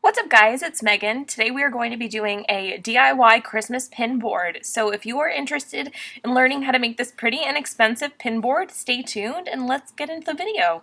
What's up guys, it's Megan. Today we are going to be doing a DIY Christmas pin board. So if you are interested in learning how to make this pretty inexpensive pin board, stay tuned and let's get into the video.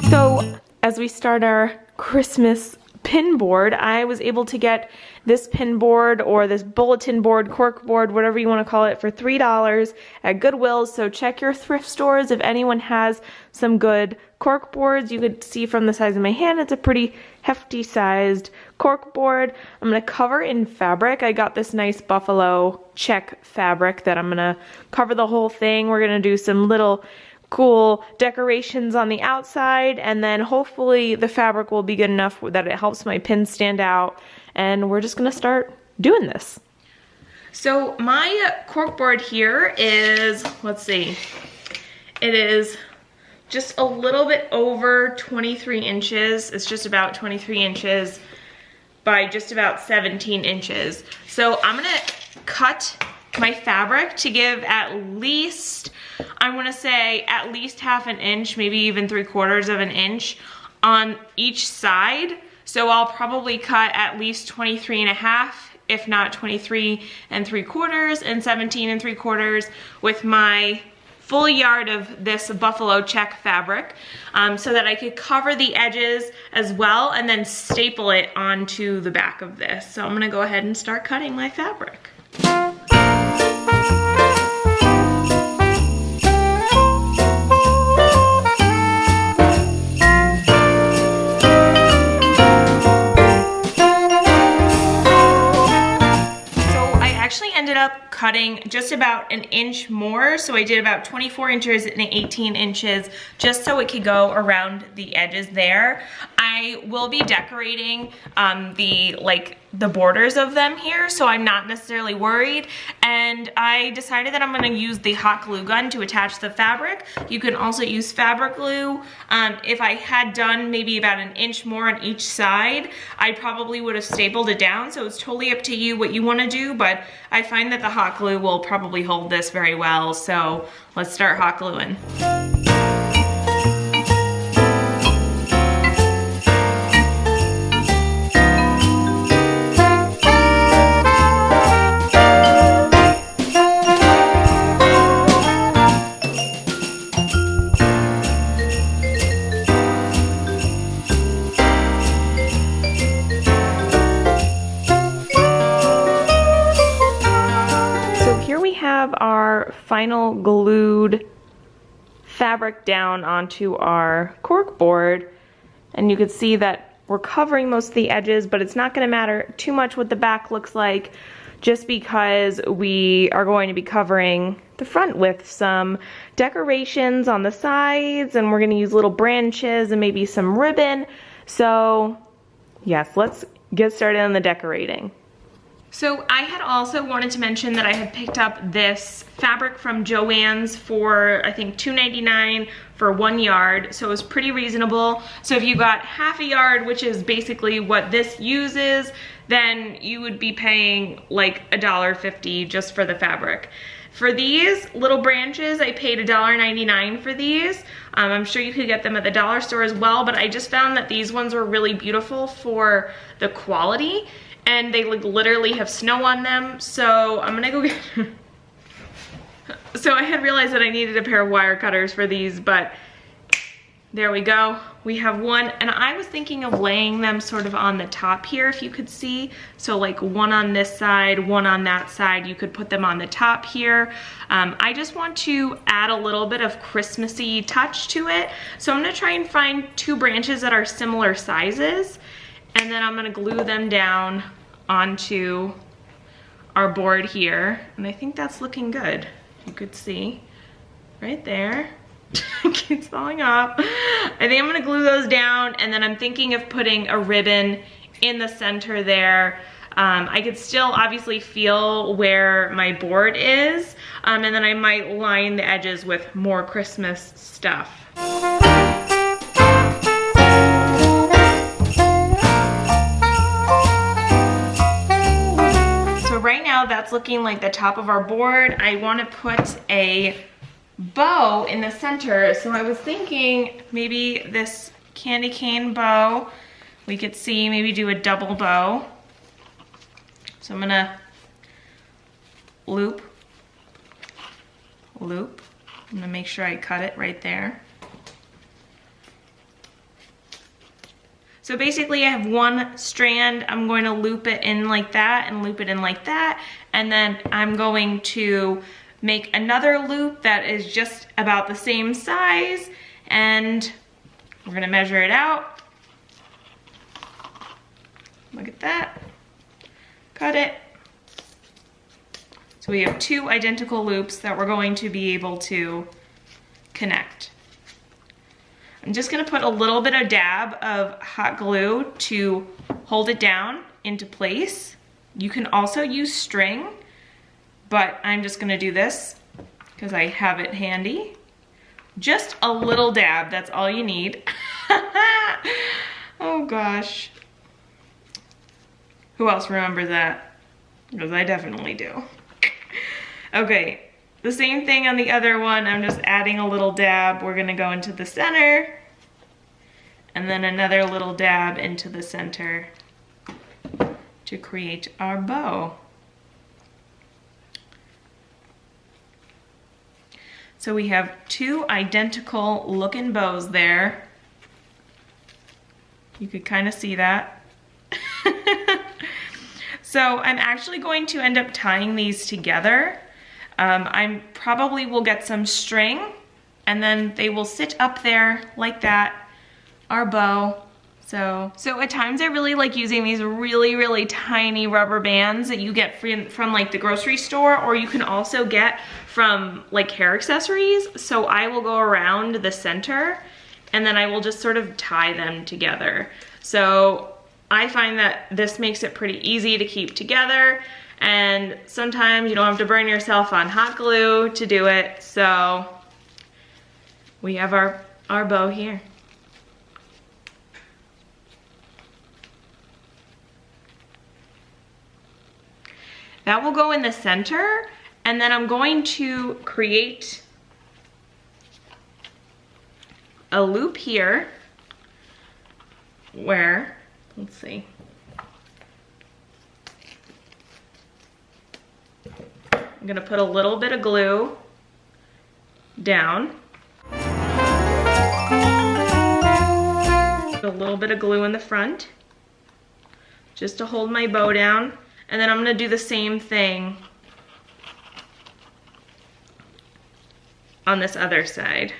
So as we start our Christmas pin board, I was able to get this pin board or this bulletin board, cork board, whatever you want to call it, for $3 at Goodwill. So check your thrift stores if anyone has some good cork boards. You could see from the size of my hand, it's a pretty hefty sized cork board. I'm going to cover in fabric. I got this nice buffalo check fabric that I'm going to cover the whole thing. We're going to do some little cool decorations on the outside, and then hopefully the fabric will be good enough that it helps my pins stand out, and we're just gonna start doing this. So my cork board here is, let's see, it is just a little bit over 23 inches. It's just about 23 inches by just about 17 inches. So I'm gonna cut my fabric to give at least, I want to say at least half an inch, maybe even 3/4 of an inch on each side. So I'll probably cut at least 23.5, if not 23 3/4 and 17 3/4 with my full yard of this buffalo check fabric, so that I could cover the edges as well and then staple it onto the back of this. So I'm gonna go ahead and start cutting my fabric. Ended up cutting just about an inch more, so I did about 24 inches and 18 inches just so it could go around the edges there. I will be decorating the borders of them here, so I'm not necessarily worried, and I decided that I'm going to use the hot glue gun to attach the fabric. You can also use fabric glue. If I had done maybe about an inch more on each side, I probably would have stapled it down, so it's totally up to you what you want to do, but I find that the hot glue will probably hold this very well, so let's start hot gluing. Our final glued fabric down onto our cork board, and you can see that we're covering most of the edges, but it's not going to matter too much what the back looks like, just because we are going to be covering the front with some decorations on the sides, and we're going to use little branches and maybe some ribbon. So yes, let's get started on the decorating. So I had also wanted to mention that I had picked up this fabric from Joann's for, I think, $2.99 for 1 yard, so it was pretty reasonable. So if you got half a yard, which is basically what this uses, then you would be paying like $1.50 just for the fabric. For these little branches, I paid $1.99 for these. I'm sure you could get them at the dollar store as well, but I just found that these ones were really beautiful for the quality, and they literally have snow on them, so I'm gonna go get so I had realized that I needed a pair of wire cutters for these, but there we go. We have one, and I was thinking of laying them sort of on the top here, if you could see. So like one on this side, one on that side, you could put them on the top here. I just want to add a little bit of Christmassy touch to it. So I'm gonna try and find 2 branches that are similar sizes, and then I'm gonna glue them down onto our board here. And I think that's looking good. You could see right there. It keeps falling off. I think I'm gonna glue those down, and then I'm thinking of putting a ribbon in the center there. I could still obviously feel where my board is, and then I might line the edges with more Christmas stuff. So right now that's looking like the top of our board. I want to put a bow in the center. So I was thinking maybe this candy cane bow, we could see maybe do a double bow. So I'm gonna loop. I'm gonna make sure I cut it right there. So basically I have one strand, I'm going to loop it in like that and loop it in like that, and then I'm going to make another loop that is just about the same size, and we're gonna measure it out. Look at that. Cut it. So we have two identical loops that we're going to be able to connect. I'm just gonna put a little bit of dab of hot glue to hold it down into place. You can also use string, but I'm just gonna do this because I have it handy. Just a little dab, that's all you need. Oh gosh. Who else remembers that? Because I definitely do. Okay, the same thing on the other one. I'm just adding a little dab. We're gonna go into the center, and then another little dab into the center to create our bow. So we have two identical looking bows there. You could kind of see that. So I'm actually going to end up tying these together. I probably will get some string, and then they will sit up there like that, our bow. So at times I really like using these really tiny rubber bands that you get from like the grocery store, or you can also get from like hair accessories. So I will go around the center and then I will just sort of tie them together. So I find that this makes it pretty easy to keep together, and sometimes you don't have to burn yourself on hot glue to do it. So we have our bow here. That will go in the center, and then I'm going to create a loop here where, let's see, I'm gonna put a little bit of glue down, a little bit of glue in the front just to hold my bow down. And then I'm gonna do the same thing on this other side.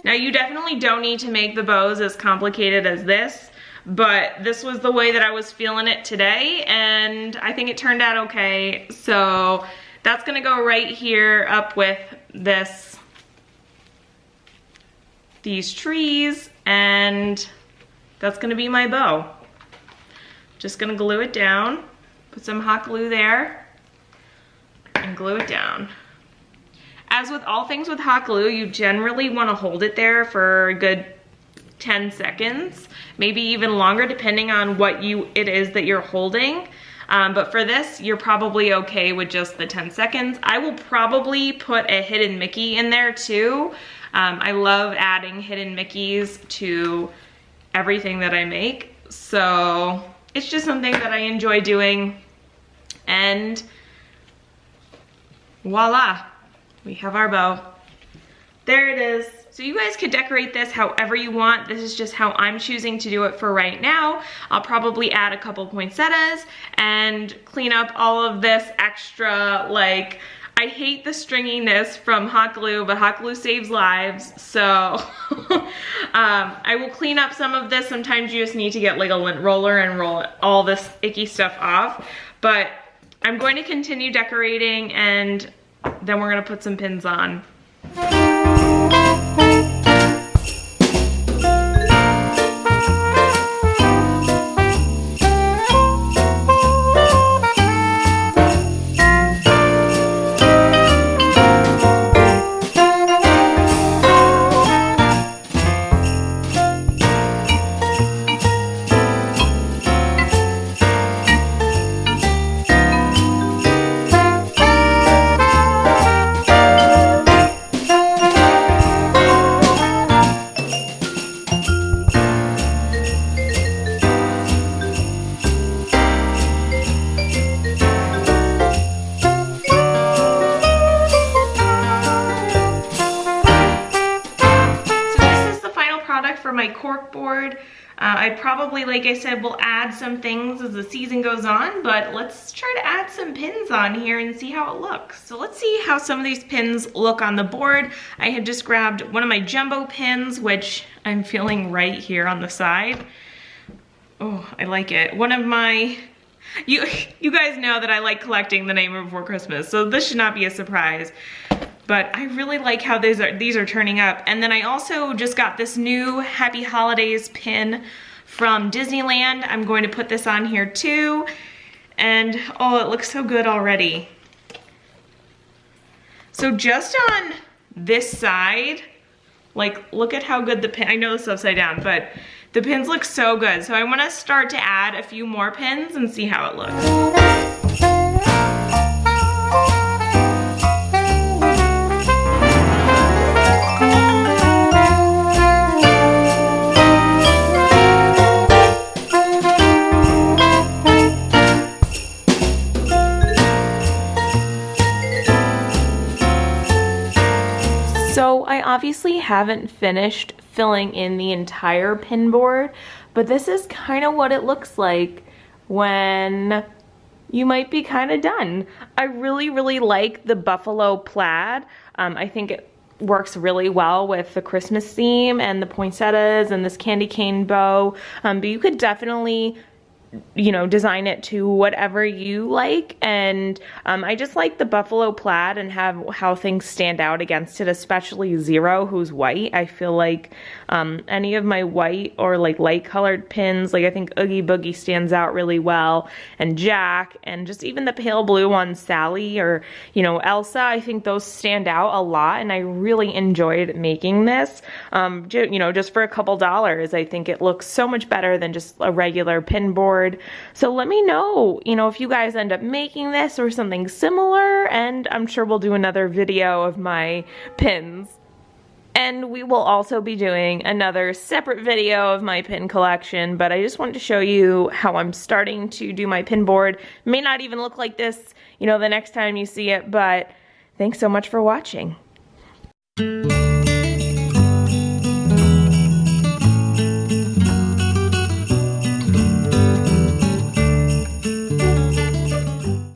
Now you definitely don't need to make the bows as complicated as this, but this was the way that I was feeling it today, and I think it turned out okay. So that's gonna go right here up with these trees, and that's gonna be my bow. Just gonna glue it down, put some hot glue there, and glue it down. As with all things with hot glue, you generally wanna hold it there for a good 10 seconds, maybe even longer depending on what it is that you're holding. But for this, you're probably okay with just the 10 seconds. I will probably put a hidden Mickey in there too. I love adding hidden Mickeys to everything that I make. So it's just something that I enjoy doing, and voila, we have our bow. There it is. So you guys could decorate this however you want. This is just how I'm choosing to do it for right now. I'll probably add a couple poinsettias and clean up all of this extra, like, I hate the stringiness from hot glue, but hot glue saves lives. So I will clean up some of this. Sometimes you just need to get like a lint roller and roll all this icky stuff off. But I'm going to continue decorating, and then we're gonna put some pins on. my cork board. I probably, like I said, will add some things as the season goes on, but let's try to add some pins on here and see how it looks. So let's see how some of these pins look on the board. I had just grabbed one of my jumbo pins, which I'm feeling right here on the side. Oh, I like it. One of my, you guys know that I like collecting The Nightmare Before Christmas, so this should not be a surprise. But I really like how these are turning up. And then I also just got this new Happy Holidays pin from Disneyland. I'm going to put this on here too. And oh, it looks so good already. So just on this side, like look at how good the pin, I know this is upside down, but the pins look so good. So I wanna start to add a few more pins and see how it looks. So I obviously haven't finished filling in the entire pin board, but this is kind of what it looks like when you might be kind of done. I really, really like the buffalo plaid. I think it works really well with the Christmas theme and the poinsettias and this candy cane bow, but you could definitely, you know, design it to whatever you like. And I just like the buffalo plaid and how things stand out against it, especially Zero, who's white. I feel like any of my white or like light colored pins, like I think Oogie Boogie stands out really well, and Jack, and just even the pale blue one, Sally, or you know, Elsa, I think those stand out a lot, and I really enjoyed making this. You know, just for a couple dollars, I think it looks so much better than just a regular pin board. So let me know, you know, if you guys end up making this or something similar, and I'm sure we'll do another video of my pins. And we will also be doing another separate video of my pin collection, but I just wanted to show you how I'm starting to do my pin board. May not even look like this, you know, the next time you see it, but thanks so much for watching.